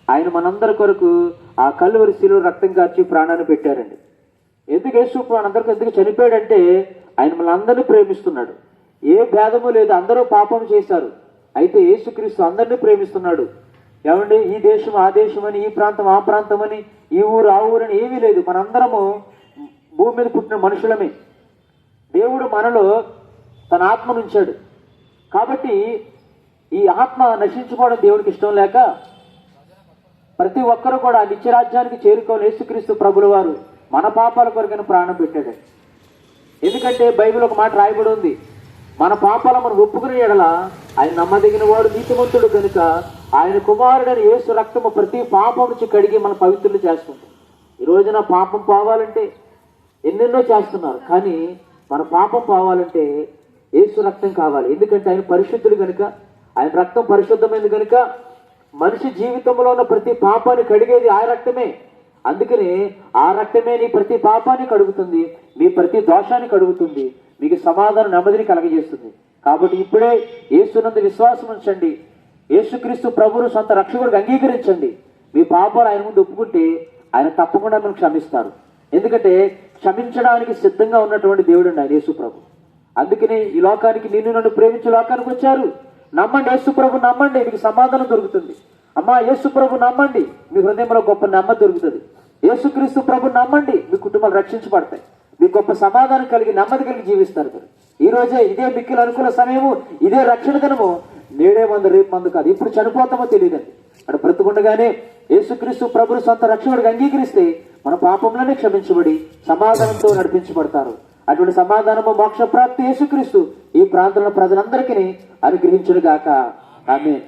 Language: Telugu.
ఆయన మనందరి కొరకు ఆ కలువరి శిలువ రక్తం కార్చి ప్రాణాన్ని పెట్టారండి. ఎందుకు యేసు మనందరికి ఎందుకు చనిపోయాడంటే ఆయన మన అందరినీ ప్రేమిస్తున్నాడు. ఏ భేదము లేదు, అందరూ పాపం చేశారు. అయితే యేసుక్రీస్తు అందరినీ ప్రేమిస్తున్నాడు. ఏమండి, ఈ దేశం ఆ దేశం అని, ఈ ప్రాంతం ఆ ప్రాంతం అని, ఈ ఊరు ఆ ఊరని ఏమీ లేదు. మనందరము భూమి మీద పుట్టిన మనుషులమే. దేవుడు మనలో తన ఆత్మను ఉంచాడు. కాబట్టి ఈ ఆత్మ నశించుకోవడం దేవుడికి ఇష్టం లేక ప్రతి ఒక్కరూ కూడా నిత్యరాజ్యానికి చేరుకోవాలి. యేసుక్రీస్తు ప్రభుల వారు మన పాపాల కొరకైన ప్రాణం పెట్టాడు. ఎందుకంటే బైబిల్ ఒక మాట రాయబడి ఉంది, మన పాపాల మనం ఒప్పుకునే ఎడల ఆయన నమ్మదగిన వాడు నీతిమంతుడు కనుక ఆయన కుమారుడైన యేసు రక్తము ప్రతి పాపం నుంచి కడిగి మన పవిత్రులు చేస్తుంది. ఈ రోజున పాపం పోవాలంటే ఎన్నెన్నో చేస్తున్నారు, కానీ మన పాపం పోవాలంటే యేసు రక్తం కావాలి. ఎందుకంటే ఆయన పరిశుద్ధుడు కనుక, ఆయన రక్తం పరిశుద్ధమైనది కనుక మనిషి జీవితంలో ఉన్న ప్రతి పాపాన్ని కడిగేది ఆ రక్తమే. అందుకని ఆ రక్తమే నీ ప్రతి పాపాన్ని కడుగుతుంది, మీ ప్రతి దోషాన్ని కడుగుతుంది, మీకు సమాధానం నెమ్మదిని కలగజేస్తుంది. కాబట్టి ఇప్పుడే యేసునందు విశ్వాసం ఉంచండి, యేసుక్రీస్తు ప్రభువును సొంత రక్షకుడికి అంగీకరించండి. మీ పాపాలు ఆయన ముందు ఒప్పుకుంటే ఆయన తప్పకుండా మనం క్షమిస్తారు. ఎందుకంటే క్షమించడానికి సిద్ధంగా ఉన్నటువంటి దేవుడు ఆయన యేసు ప్రభు. అందుకని ఈ లోకానికి నిన్ను నన్ను ప్రేమించే లోకానికి వచ్చారు. నమ్మండి, యేసు ప్రభు నమ్మండి, మీకు సమాధానం దొరుకుతుంది. అమ్మా, యేసు ప్రభు నమ్మండి, మీ హృదయంలో గొప్ప నెమ్మది దొరుకుతుంది. యేసుక్రీస్తు ప్రభు నమ్మండి, మీ కుటుంబాలు రక్షించబడతాయి, మీ గొప్ప సమాధానం కలిగి నెమ్మది కలిగి జీవిస్తారు. మీరు ఈ రోజే ఇదే మిక్కిలి అనుకూల సమయము, ఇదే రక్షణ దినము. నేడే మందు రేపు మందు కాదు, ఇప్పుడు చనిపోతామో తెలియదండి. అక్కడ బ్రతుకుండగానే యేసుక్రీస్తు ప్రభుని సొంత రక్షకుడికి అంగీకరిస్తే మన పాపంలోనే క్షమించబడి సమాధానంతో నడిపించబడతారు. అటువంటి సమాధానము మోక్ష ప్రాప్తి యేసుక్రీస్తు ఈ ప్రాంతంలో ప్రజలందరికీ అనుగ్రహించును గాక. ఆమేన్.